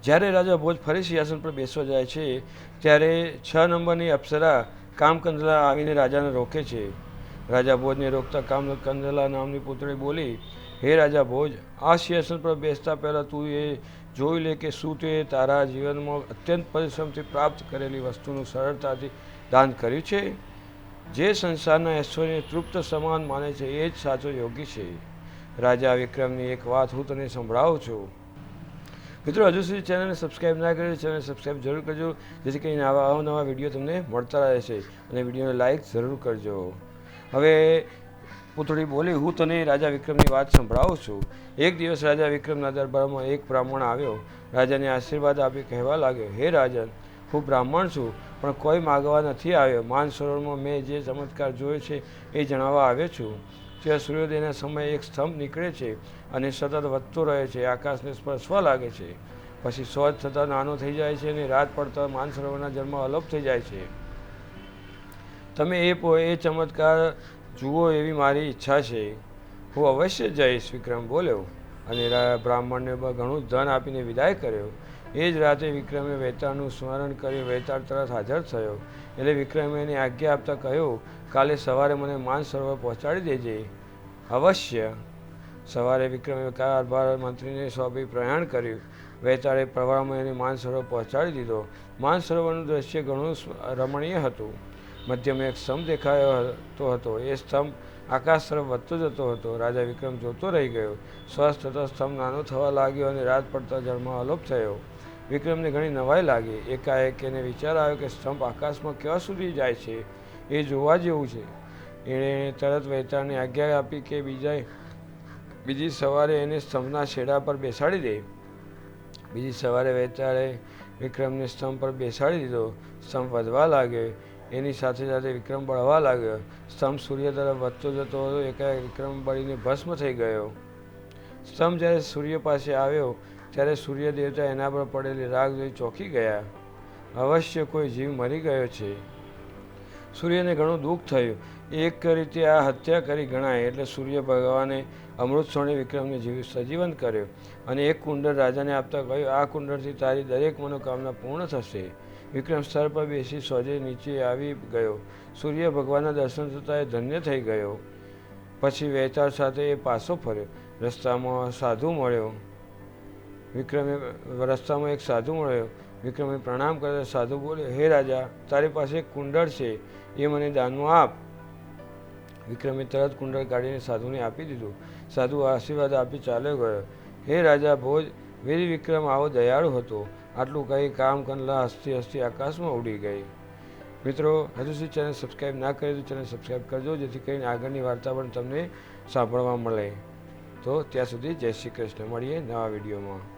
જ્યારે રાજા ભોજ ફરી સિંહાસન પર બેસવા જાય છે ત્યારે 6 નંબરની અપ્સરા કામકંદલા આવીને રાજાને રોકે છે. રાજા ભોજને રોકતા કામકંદલા નામની પુત્રી બોલી, હે રાજા ભોજ, આ સિંહાસન પર બેસતા પહેલાં તું એ જોઈ લે કે શું તે તારા જીવનમાં અત્યંત પરિશ્રમથી પ્રાપ્ત કરેલી વસ્તુનું સરળતાથી દાન કર્યું છે. જે સંસારના ઐશ્વર્યને તૃપ્ત સમાન માને છે એ જ સાચો યોગી છે. રાજા વિક્રમની એક વાત હું તને સંભળાવું છું. મિત્રો, હજુ સુધી ચેનલને સબસ્ક્રાઈબ ના કરી ચેનલ સબસ્ક્રાઈબ જરૂર કરજો, જેથી કરીને આવા અવનવા વિડીયો તમને મળતા રહેશે. અને વિડીયોને લાઇક જરૂર કરજો. હવે પુતળી બોલી, હું તને રાજા વિક્રમની વાત સંભળાવું છું. એક દિવસ રાજા વિક્રમના દરબારમાં એક બ્રાહ્મણ આવ્યો. રાજાને આશીર્વાદ આપી કહેવા લાગ્યો, હે રાજન, હું બ્રાહ્મણ છું, પણ કોઈ માગવા નથી આવ્યો. માનસરોવરમાં મેં જે ચમત્કાર જોયો છે એ જણાવવા આવ્યો છું. ત્યાં સૂર્યોદયના સમયે એક સ્તંભ નીકળે છે અને સતત વધતો રહે છે, આકાશને સ્પર્શવા લાગે છે. પછી સ્વજ થતાં નાનો થઈ જાય છે અને રાત પડતા માનસરોવરના જન્મ અલોપ થઈ જાય છે. તમે એ ચમત્કાર જુઓ એવી મારી ઈચ્છા છે. હું અવશ્ય જઈશ, વિક્રમ બોલ્યો અને બ્રાહ્મણને ઘણું ધન આપીને વિદાય કર્યો. એ જ રાતે વિક્રમે વેતાળનું સ્મરણ કર્યું. વેતાળ તરત હાજર થયો એટલે વિક્રમે એને આજ્ઞા આપતા કહ્યું, કાલે સવારે મને માનસરોવર પહોંચાડી દેજે. અવશ્ય. સવારે વિક્રમે કારભાર મંત્રીને સોંપી પ્રયાણ કર્યું. વેતાળે પ્રવાહમાં એને માનસરોવર પહોંચાડી દીધો. માનસરોવરનું દ્રશ્ય ઘણું રમણીય હતું. મધ્યમાં એક સ્તંભ દેખાતો હતો. એ સ્તંભ આકાશ તરફ વધતો જતો હતો. રાજા વિક્રમ જોતો રહી ગયો. શ્વાસ થતાં સ્તંભ નાનો થવા લાગ્યો અને રાત પડતા જળમાં અલોપ થયો. વિક્રમને ઘણી નવાઈ લાગી. એકાએક એને વિચાર આવ્યો કે સ્તંભ આકાશમાં ક્યાં સુધી જાય છે, એ જોવા જેવું છે. એણે તરત વેતાળને આજ્ઞા આપી કે બીજી સવારે એને સ્તંભના છેડા પર બેસાડી દે. બીજી સવારે વેતાળે વિક્રમને સ્તંભ પર બેસાડી દીધો. સ્તંભ વધવા લાગ્યો. એની સાથે સાથે વિક્રમ બળવા લાગ્યો. સ્તંભ સૂર્ય તરફ વધતો જતો હતો. એકાએક વિક્રમ બળીને ભસ્મ થઈ ગયો. સ્તંભ જ્યારે સૂર્ય પાસે આવ્યો ત્યારે સૂર્ય દેવતા એના પર પડેલી રાગ જોઈ ચોંકી ગયા. અવશ્ય કોઈ જીવ મરી ગયો છે. સૂર્યને ઘણું દુઃખ થયું. એક રીતે આ હત્યા કરી ગણાય. એટલે સૂર્ય ભગવાને અમૃત છોડી વિક્રમને સજીવન કર્યો અને એક કુંડળ રાજાને આપતા કહ્યું, આ કુંડળથી તારી દરેક મનોકામના પૂર્ણ થશે. વિક્રમ સ્થળ પર બેસી સોજે નીચે આવી ગયો. સૂર્ય ભગવાનના દર્શન થતાં એ ધન્ય થઈ ગયો. પછી વેતાળ સાથે એ પાછો ફર્યો. રસ્તામાં એક સાધુ મળ્યો. વિક્રમે પ્રણામ કરતા સાધુ બોલ્યો, હે રાજા, તારી પાસે એક કુંડળ છે, એ મને દાનમાં આપ. વિક્રમે તરત કુંડળ કાઢીને સાધુને આપી દીધું. સાધુ આશીર્વાદ આપી ચાલ્યો ગયો. હે રાજા ભોજ, વીર વિક્રમ આવો દયાળુ હતો. આટલું કહી કામકંદલા હસતી હસતી આકાશમાં ઉડી ગઈ. મિત્રો, હજુ સુધી ચેનલ સબસ્ક્રાઈબ ના કરી તો ચેનલ સબસ્ક્રાઈબ કરજો, જેથી કરીને આગળની વાર્તા પણ તમને સાંભળવા મળે. તો ત્યાં સુધી જય શ્રી કૃષ્ણ. મળીએ નવા વિડીયોમાં.